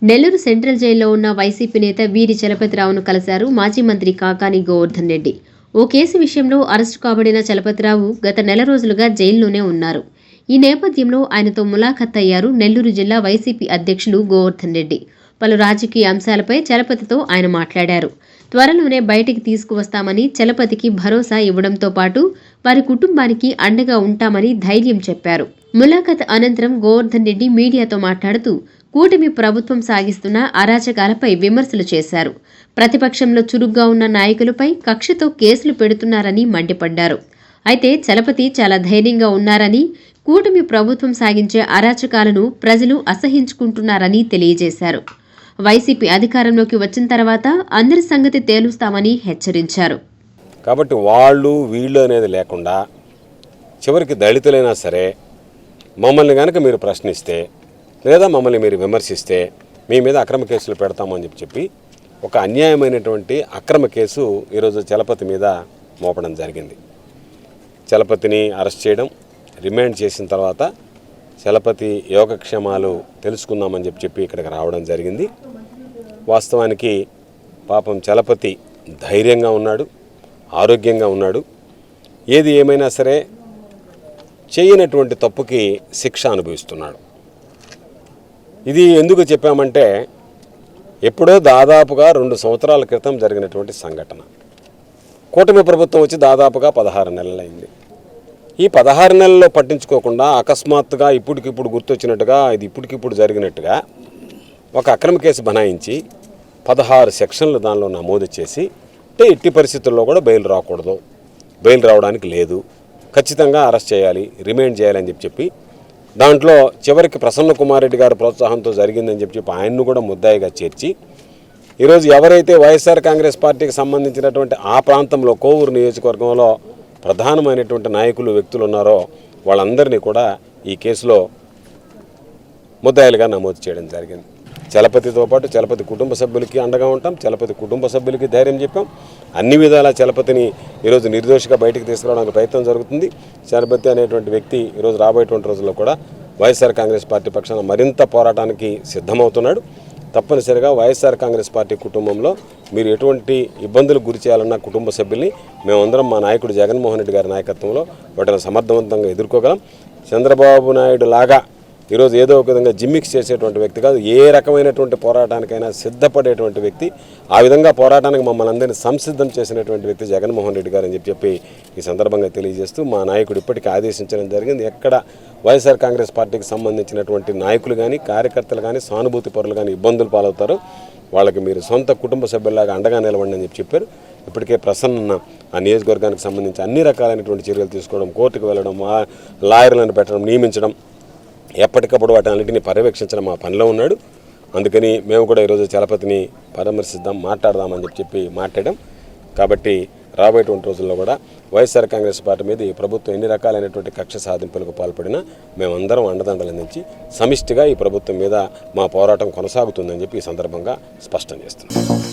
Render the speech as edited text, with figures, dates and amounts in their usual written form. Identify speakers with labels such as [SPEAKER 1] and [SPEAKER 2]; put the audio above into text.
[SPEAKER 1] Nellore central జైల్లో ఉన్న YCP నేత వీరి చలపతిరావును కలిశారు మాజీ మంత్రి కాకాని గోవర్ధన్ రెడ్డి. ఓ కేసు విషయంలో అరెస్టు కాబడిన చలపతిరావు గత నెల రోజులుగా జైల్లోనే ఉన్నారు. ఈ నేపథ్యంలో ఆయనతో ములాఖత్ అయ్యారు నెల్లూరు జిల్లా వైసీపీ అధ్యక్షులు గోవర్ధన్ రెడ్డి. పలు రాజకీయ అంశాలపై చలపతితో ఆయన మాట్లాడారు. త్వరలోనే బయటికి తీసుకువస్తామని చలపతికి భరోసా ఇవ్వడంతో పాటు వారి కుటుంబానికి అండగా ఉంటామని ధైర్యం చెప్పారు. ములాఖత్ అనంతరం గోవర్ధన్ రెడ్డి మీడియాతో మాట్లాడుతూ కూటమి ప్రభుత్వం సాగిస్తున్న అరాచకాలపై విమర్శలు చేశారు. ప్రతిపక్షంలో చురుగ్గా ఉన్న నాయకులపై కక్షతో కేసులు పెడుతున్నారని మండిపడ్డారు. అయితే చలపతి చాలా ధైర్యంగా ఉన్నారని, కూటమి ప్రభుత్వం సాగించే అరాచకాలను ప్రజలు అసహించుకుంటున్నారని తెలియజేశారు. వైసీపీ అధికారంలోకి వచ్చిన తర్వాత అందరి సంగతి తేలుస్తామని హెచ్చరించారు.
[SPEAKER 2] కాబట్టి వాళ్ళు వీళ్ళు అనేది లేకుండా చివరికి దళితులైనా సరే మమ్మల్ని కనుక మీరు ప్రశ్నిస్తే లేదా మమ్మల్ని మీరు విమర్శిస్తే మీ మీద అక్రమ కేసులు పెడతామని చెప్పి ఒక అన్యాయమైనటువంటి అక్రమ కేసు ఈరోజు చలపతి మీద మోపడం జరిగింది. చలపతిని అరెస్ట్ చేయడం, రిమాండ్ చేసిన తర్వాత చలపతి యోగక్షేమాలు తెలుసుకుందామని చెప్పి ఇక్కడికి రావడం జరిగింది. వాస్తవానికి పాపం చలపతి ధైర్యంగా ఉన్నాడు, ఆరోగ్యంగా ఉన్నాడు. ఏది ఏమైనా సరే చేయనటువంటి తప్పుకి శిక్ష అనుభవిస్తున్నాడు. ఇది ఎందుకు చెప్పామంటే ఎప్పుడో దాదాపుగా 2 సంవత్సరాల క్రితం జరిగినటువంటి సంఘటన. కూటమి ప్రభుత్వం వచ్చి దాదాపుగా 16 నెలలైంది. ఈ 16 నెలల్లో పట్టించుకోకుండా అకస్మాత్తుగా ఇప్పటికిప్పుడు గుర్తొచ్చినట్టుగా ఇది ఇప్పటికిప్పుడు జరిగినట్టుగా ఒక అక్రమ కేసు బనాయించి 16 సెక్షన్లు దానిలో నమోదు చేసి ఎట్టి పరిస్థితుల్లో కూడా బెయిల్ రాకూడదు, బెయిల్ రావడానికి లేదు, ఖచ్చితంగా అరెస్ట్ చేయాలి, రిమాండ్ చేయాలని చెప్పి దాంట్లో చివరికి ప్రసన్న కుమార్ రెడ్డి గారి ప్రోత్సాహంతో జరిగిందని చెప్పి ఆయన్ను కూడా ముద్దాయిగా చేర్చి ఈరోజు ఎవరైతే వైఎస్ఆర్ కాంగ్రెస్ పార్టీకి సంబంధించినటువంటి ఆ ప్రాంతంలో కోవూరు నియోజకవర్గంలో ప్రధానమైనటువంటి నాయకులు వ్యక్తులు ఉన్నారో వాళ్ళందరినీ కూడా ఈ కేసులో ముద్దాయిలుగా నమోదు చేయడం జరిగింది. చలపతితో పాటు చలపతి కుటుంబ సభ్యులకి అండగా ఉంటాం, చలపతి కుటుంబ సభ్యులకి ధైర్యం చెప్పాం. అన్ని విధాల చలపతిని ఈరోజు నిర్దోషిగా బయటికి తీసుకురావడానికి ప్రయత్నం జరుగుతుంది. చలపతి అనేటువంటి వ్యక్తి ఈరోజు రాబోయేటువంటి రోజుల్లో కూడా వైఎస్ఆర్ కాంగ్రెస్ పార్టీ పక్షాన మరింత పోరాటానికి సిద్ధమవుతున్నాడు. తప్పనిసరిగా వైఎస్ఆర్ కాంగ్రెస్ పార్టీ కుటుంబంలో మీరు ఎటువంటి ఇబ్బందులకు గురి చేయాలన్న కుటుంబ సభ్యుల్ని మేమందరం మా నాయకుడు జగన్మోహన్ రెడ్డి గారి నాయకత్వంలో వాటిని సమర్థవంతంగా ఎదుర్కోగలం. చంద్రబాబు నాయుడు లాగా ఈరోజు ఏదో ఒక విధంగా జిమ్మిక్స్ చేసేటువంటి వ్యక్తి కాదు, ఏ రకమైనటువంటి పోరాటానికైనా సిద్ధపడేటువంటి వ్యక్తి. ఆ విధంగా పోరాటానికి మమ్మల్ని అందరినీ సంసిద్ధం చేసినటువంటి వ్యక్తి జగన్మోహన్ రెడ్డి గారు అని చెప్పి ఈ సందర్భంగా తెలియజేస్తూ మా నాయకుడు ఇప్పటికీ ఆదేశించడం జరిగింది. ఎక్కడ వైఎస్ఆర్ కాంగ్రెస్ పార్టీకి సంబంధించినటువంటి నాయకులు కానీ కార్యకర్తలు కానీ సానుభూతి పరులు కానీ ఇబ్బందులు పాలవుతారో వాళ్ళకి మీరు సొంత కుటుంబ సభ్యుల్లాగా అండగా నిలవండి అని చెప్పారు. ఇప్పటికే ప్రసన్న ఆ నియోజకవర్గానికి సంబంధించి అన్ని రకాలైనటువంటి చర్యలు తీసుకోవడం, కోర్టుకు వెళ్ళడం, లాయర్లను పెట్టడం, నియమించడం, ఎప్పటికప్పుడు వాటన్నిటిని పర్యవేక్షించడం మా పనిలో ఉన్నాడు. అందుకని మేము కూడా ఈరోజు చలపతిని పరామర్శిద్దాం, మాట్లాడదామని చెప్పి మాట్లాడాం. కాబట్టి రాబోయేటువంటి రోజుల్లో కూడా వైఎస్ఆర్ కాంగ్రెస్ పార్టీ మీద ఈ ప్రభుత్వం ఎన్ని రకాలైనటువంటి కక్ష సాధింపులకు పాల్పడినా మేమందరం అండదండలు అందించి సమిష్టిగా ఈ ప్రభుత్వం మీద మా పోరాటం కొనసాగుతుందని చెప్పి ఈ సందర్భంగా స్పష్టం చేస్తున్నాం.